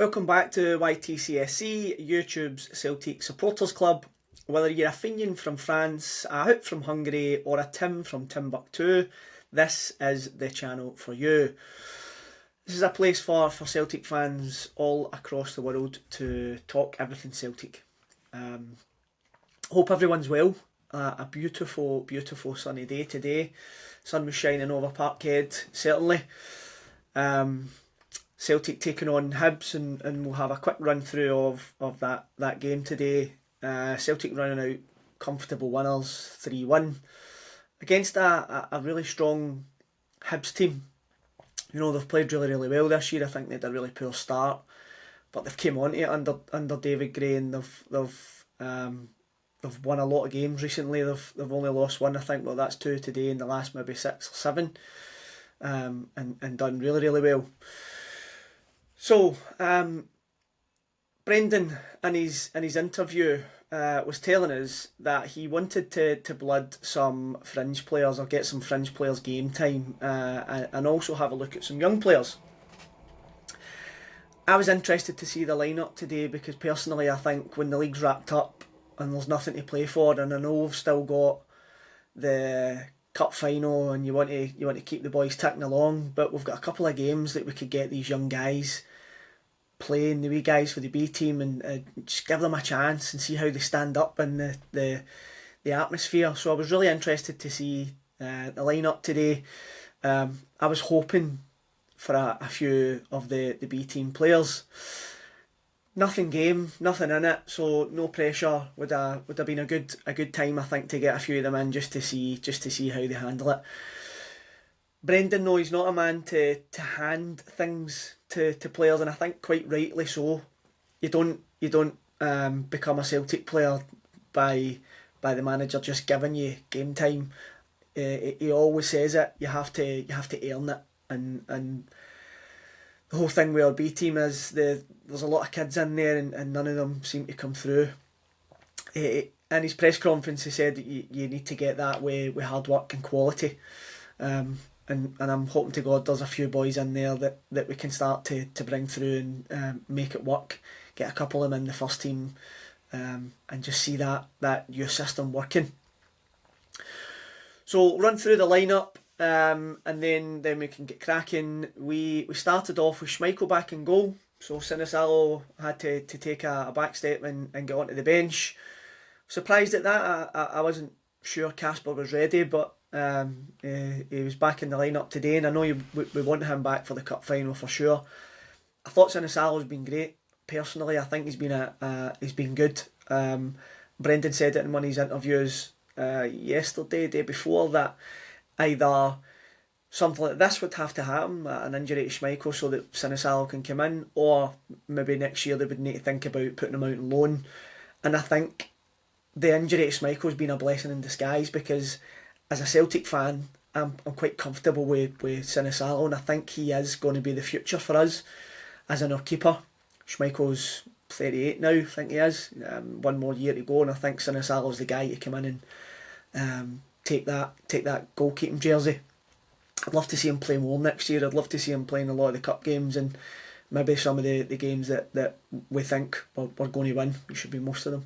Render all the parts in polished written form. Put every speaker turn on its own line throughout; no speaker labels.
Welcome back to YTCSC, YouTube's Celtic Supporters Club. Whether you're a Finian from France, a Hout from Hungary, or a Tim from Timbuktu, this is the channel for you. This is a place for Celtic fans all across the world to talk everything Celtic. Hope everyone's well. A beautiful, beautiful sunny day today. Sun was shining over Parkhead, certainly. Celtic taking on Hibs, and we'll have a quick run through of that game today. Celtic running out comfortable winners, 3-1 against a really strong Hibs team. You know, they've played really, really well this year. I think they had a really poor start, but they've came on to it under David Gray, and they've won a lot of games recently. They've only lost one, I think. Well, that's two today in the last maybe 6 or 7, and done really, really well. So, Brendan in his interview was telling us that he wanted to blood some fringe players, or get some fringe players game time, and also have a look at some young players. I was interested to see the lineup today because personally I think when the league's wrapped up and there's nothing to play for, and I know we've still got the cup final and you want to keep the boys ticking along, but we've got a couple of games that we could get these young guys playing, the wee guys for the B team, and just give them a chance and see how they stand up in the atmosphere. So I was really interested to see the lineup today. I was hoping for a few of the B team players. Nothing game, nothing in it, so no pressure. Would have been a good time, I think, to get a few of them in just to see how they handle it. Brendan, though, he's not a man to hand things to players, and I think quite rightly so. You don't become a Celtic player by the manager just giving you game time. He always says it. You have to earn it, and the whole thing with our B team is there's a lot of kids in there, and none of them seem to come through. In his press conference, he said that you need to get that with hard work and quality. And I'm hoping to God there's a few boys in there that we can start to bring through and make it work. Get a couple of them in the first team, and just see that youth system working. So run through the lineup, and then we can get cracking. We started off with Schmeichel back in goal. So Sinisalo had to take a back step and get onto the bench. Surprised at that. I wasn't sure Casper was ready, but he was back in the lineup today, and I know we want him back for the cup final for sure. I thought Sinisalo's been great. Personally, I think he's been good. Brendan said it in one of his interviews yesterday, day before, that either something like this would have to happen, an injury to Schmeichel, so that Sinisalo can come in, or maybe next year they would need to think about putting him out on loan. And I think the injury to Schmeichel has been a blessing in disguise, because as a Celtic fan, I'm quite comfortable with Sinisalo, and I think he is going to be the future for us as in our keeper. Schmeichel's 38 now, I think he is. One more year to go, and I think Sinisalo's the guy to come in and take that goalkeeping jersey. I'd love to see him play more next year. I'd love to see him playing a lot of the cup games, and maybe some of the games that we think we're going to win. It should be most of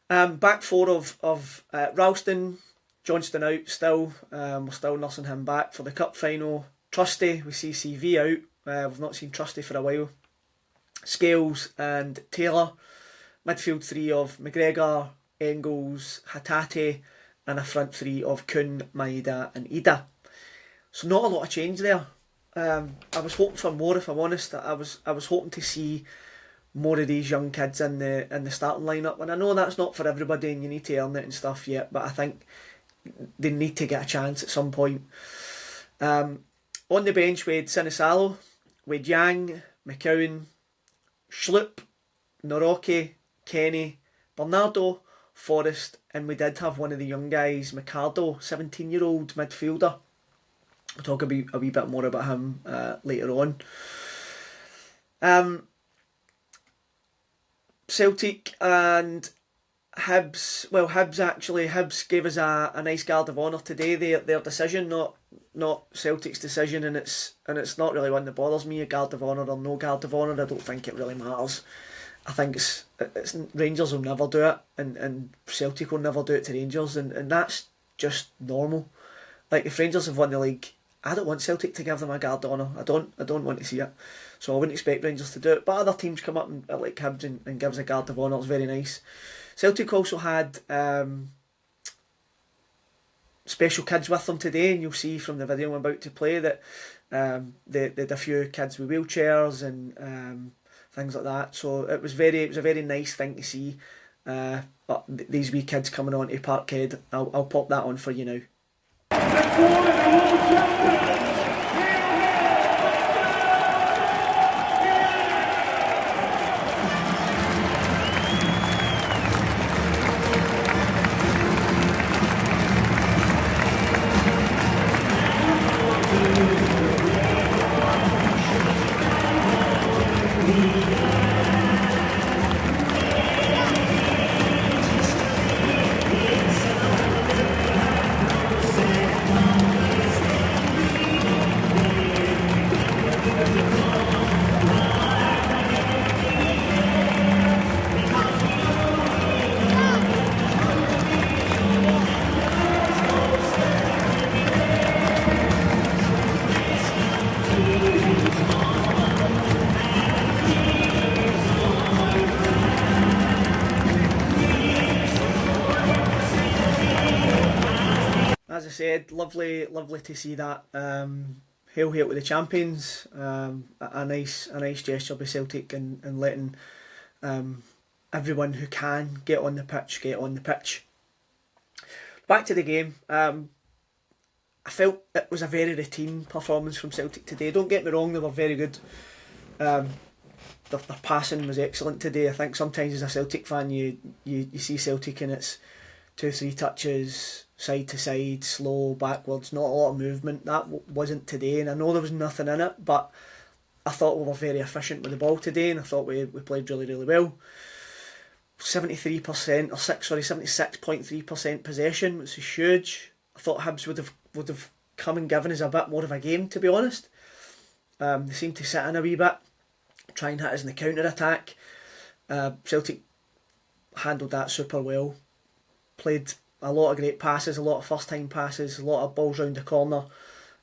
them. Back four of Ralston, Johnston out still. We're still nursing him back for the cup final. Trusty, we see CV out. We've not seen Trusty for a while. Scales and Taylor. Midfield three of McGregor, Engels, Hatate, and a front three of Kuhn, Maeda and Ida. So not a lot of change there. I was hoping for more, if I'm honest. I was hoping to see more of these young kids in the starting lineup, and I know that's not for everybody and you need to earn it and stuff yet, but I think they need to get a chance at some point. On the bench we had Sinisalo, with Yang, McCowan, Schlupp, Noroki, Kenny, Bernardo, Forrest, and we did have one of the young guys, Micardo, 17-year-old midfielder. We'll talk a wee bit more about him later on. Celtic and Hibs gave us a nice guard of honour today. Their decision, not Celtic's decision, and it's not really one that bothers me. A guard of honour or no guard of honour, I don't think it really matters. I think it's Rangers will never do it, and Celtic will never do it to Rangers, and that's just normal. Like, if Rangers have won the league, I don't want Celtic to give them a guard of honour. I don't want to see it. So I wouldn't expect Rangers to do it. But other teams come up and like Hibs and give us a guard of honour. It's very nice. Celtic also had special kids with them today, and you'll see from the video I'm about to play that they had a few kids with wheelchairs and things like that. So it was a very nice thing to see. But these wee kids coming on to Parkhead, I'll pop that on for you now. As I said, lovely to see that. Hail to the champions. A nice gesture by Celtic and letting everyone who can get on the pitch. Back to the game. I felt it was a very routine performance from Celtic today. Don't get me wrong, they were very good. Their passing was excellent today. I think sometimes as a Celtic fan you see Celtic and it's 2-3 touches, side to side, slow, backwards, not a lot of movement. That wasn't today, and I know there was nothing in it, but I thought we were very efficient with the ball today, and I thought we played really well. 76.3% possession, which is huge. I thought Hibs would have come and given us a bit more of a game, to be honest. They seemed to sit in a wee bit, try and hit us in the counter attack. Celtic handled that super well. Played a lot of great passes, a lot of first time passes, a lot of balls round the corner.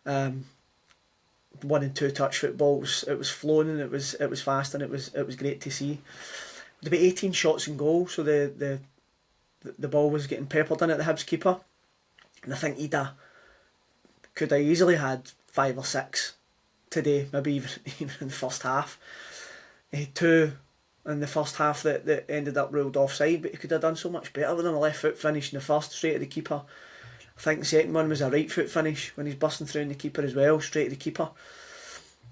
1 and 2 touch football. It was flowing and it was fast, and it was great to see. There were 18 shots in goal, so the ball was getting peppered in at the Hibs keeper, and I think Ida could have easily had 5 or 6 today, maybe even in the first half. He had 2 in the first half that ended up ruled offside, but he could have done so much better with him. A left foot finish in the first, straight to the keeper. I think the second one was a right foot finish when he's busting through in the keeper as well, straight to the keeper.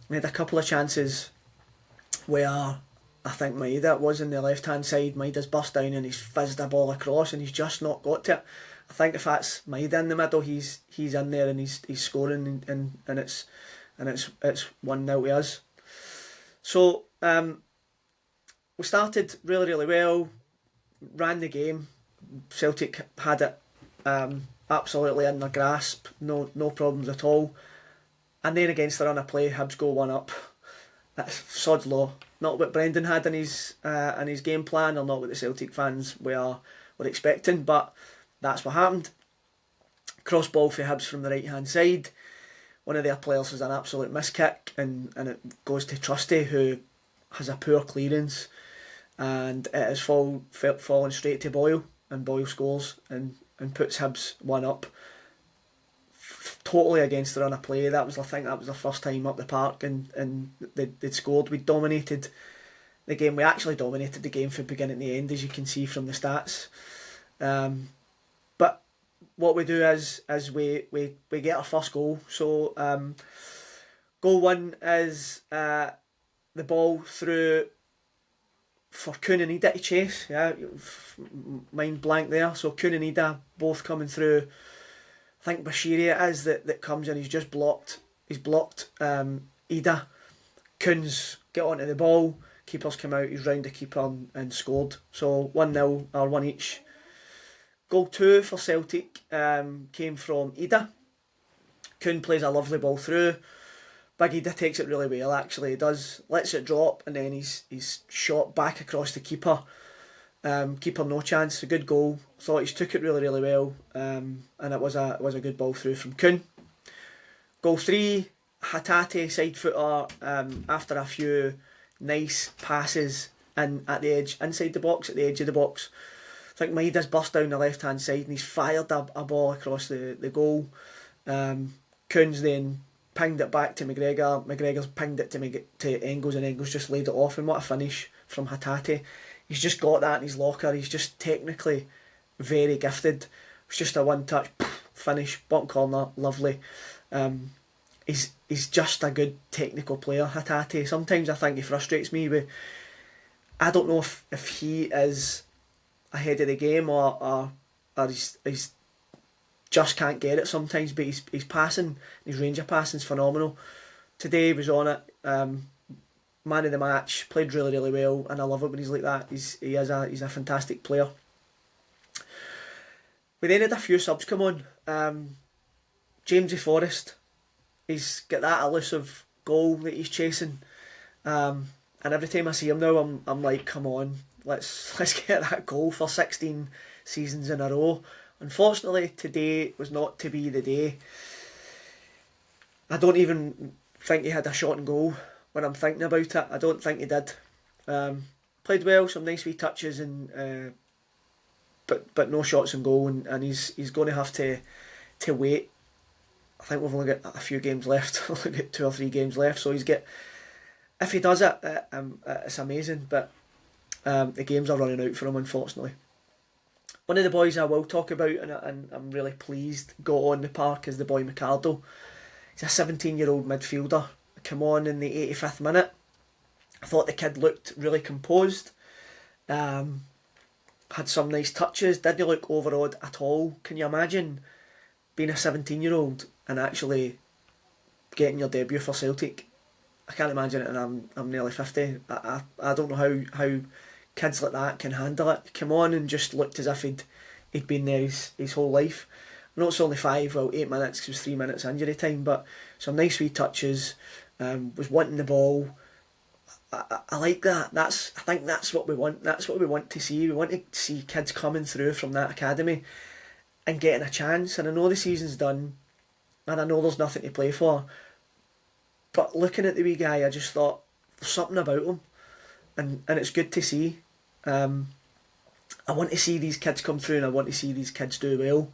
We had a couple of chances where I think Maeda was on the left hand side. Maeda's burst down and he's fizzed a ball across and he's just not got to it. I think if that's Maeda in the middle, he's in there and he's scoring and it's 1-0 to us. So we started really well, ran the game. Celtic had it absolutely in their grasp, no problems at all. And then against the run of play, Hibs go 1 up. That's sod's law. Not what Brendan had in his game plan, or not what the Celtic fans were expecting, but that's what happened. Cross ball for Hibs from the right hand side. One of their players has an absolute miss kick, and it goes to Trusty, who has a poor clearance, and it is falling straight to Boyle, and Boyle scores and puts Hibs 1 up. Totally against the run of play. I think that was the first time up the park and they'd scored. We dominated the game. We actually dominated the game from beginning to end, as you can see from the stats. But what we do is we get our first goal. So goal 1 is the ball through for Kuhn and Ida to chase. Yeah, mind blank there. So Kuhn and Ida both coming through. I think Bashiri it is that comes in. He's just blocked. He's blocked Ida. Kuhn's get onto the ball. Keeper's come out. He's round the keeper and scored. So 1-0 or 1 each Goal 2 for Celtic came from Ida. Kuhn plays a lovely ball through. Big Ida takes it really well, actually. He does, lets it drop, and then he's shot back across the keeper. Keeper no chance, a good goal. Thought he took it really, really well, and it was a good ball through from Kuhn. Goal 3, Hatate side footer after a few nice passes in at the edge, inside the box, at the edge of the box. I think Maida's burst down the left hand side and he's fired a ball across the goal. Kuhn's then pinged it back to McGregor. McGregor's pinged it to Engels, and Engels just laid it off. And what a finish from Hatate. He's just got that in his locker. He's just technically very gifted. It's just a one touch finish, bottom corner, lovely. He's just a good technical player, Hatate. Sometimes I think he frustrates me with, I don't know if he is ahead of the game or he's just can't get it sometimes, but his passing, his range of passing is phenomenal. Today he was on it, man of the match, played really, really well, and I love it when he's like that. He's a fantastic player. We then had a few subs come on. Jamesy Forrest, he's got that elusive goal that he's chasing, and every time I see him now, I'm like, come on, let's get that goal for 16 seasons in a row. Unfortunately, today was not to be the day. I don't even think he had a shot and goal when I'm thinking about it. I don't think he did. Played well, some nice wee touches, and but no shots and goal, and he's going to have to wait. I think we've only got a few games left. We've only got 2 or 3 games left, so he's if he does it, it's amazing. But the games are running out for him, unfortunately. One of the boys I will talk about, and I'm really pleased, got on the park, is the boy McArdle. He's a 17-year-old midfielder. Come on in the 85th minute. I thought the kid looked really composed. Had some nice touches. Didn't look overawed at all. Can you imagine being a 17-year-old and actually getting your debut for Celtic? I can't imagine it, and I'm nearly 50. I don't know how kids like that can handle it. Come on and just looked as if he'd been there his whole life. I know it's only 8 minutes, because it was 3 minutes injury time, but some nice wee touches. Was wanting the ball. I like that. I think that's what we want. That's what we want to see. We want to see kids coming through from that academy and getting a chance. And I know the season's done, and I know there's nothing to play for. But looking at the wee guy, I just thought there's something about him, and it's good to see. I want to see these kids come through, and I want to see these kids do well.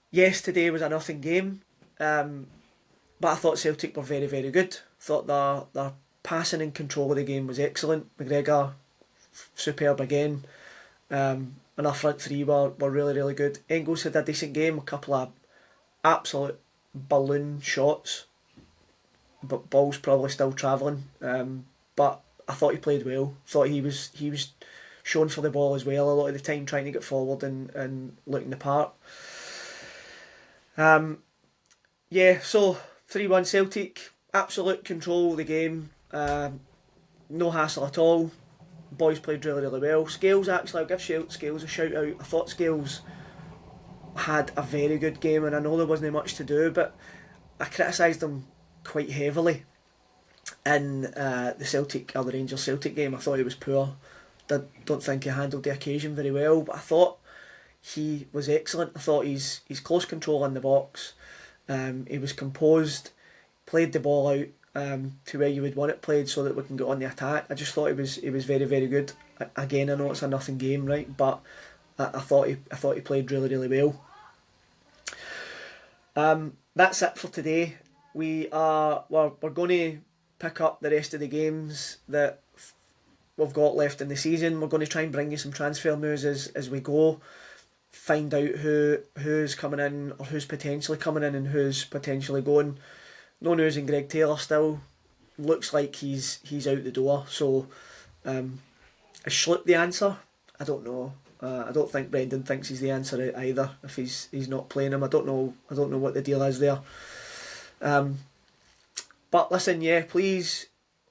Yes, today was a nothing game, but I thought Celtic were very, very good. Thought their passing and control of the game was excellent. McGregor, superb again. And our front three were really, really good. Engels had a decent game, a couple of absolute balloon shots, but ball's probably still travelling. But I thought he played well. Thought he was shown for the ball as well a lot of the time, trying to get forward and looking the part. So 3-1 Celtic, absolute control of the game, no hassle at all. Boys played really, really well. Scales, actually, I'll give Scales a shout out. I thought Scales had a very good game, and I know there wasn't much to do, but I criticised him quite heavily in the Celtic or the Rangers Celtic game. I thought he was poor. Don't think he handled the occasion very well, but I thought he was excellent. I thought he's close control in the box. He was composed, played the ball out to where you would want it played so that we can get on the attack. I just thought he was very, very good. Again, I know it's a nothing game, right? But I thought he played really, really well. That's it for today. We're going to pick up the rest of the games that we've got left in the season. We're going to try and bring you some transfer news as we go. Find out who's coming in, or who's potentially coming in, and who's potentially going. No news in Greg Taylor still. Looks like he's out the door. So is Schlupp the answer? I don't know. I don't think Brendan thinks he's the answer either. If he's not playing him, I don't know what the deal is there. But listen, yeah, please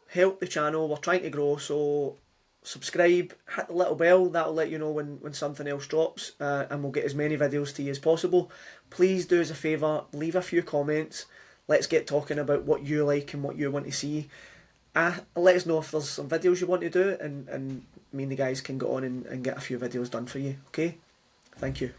help the channel. We're trying to grow, so subscribe, hit the little bell, that'll let you know when something else drops, and we'll get as many videos to you as possible. Please do us a favour, leave a few comments, let's get talking about what you like and what you want to see. Let us know if there's some videos you want to do, and me and the guys can go on and get a few videos done for you, okay? Thank you.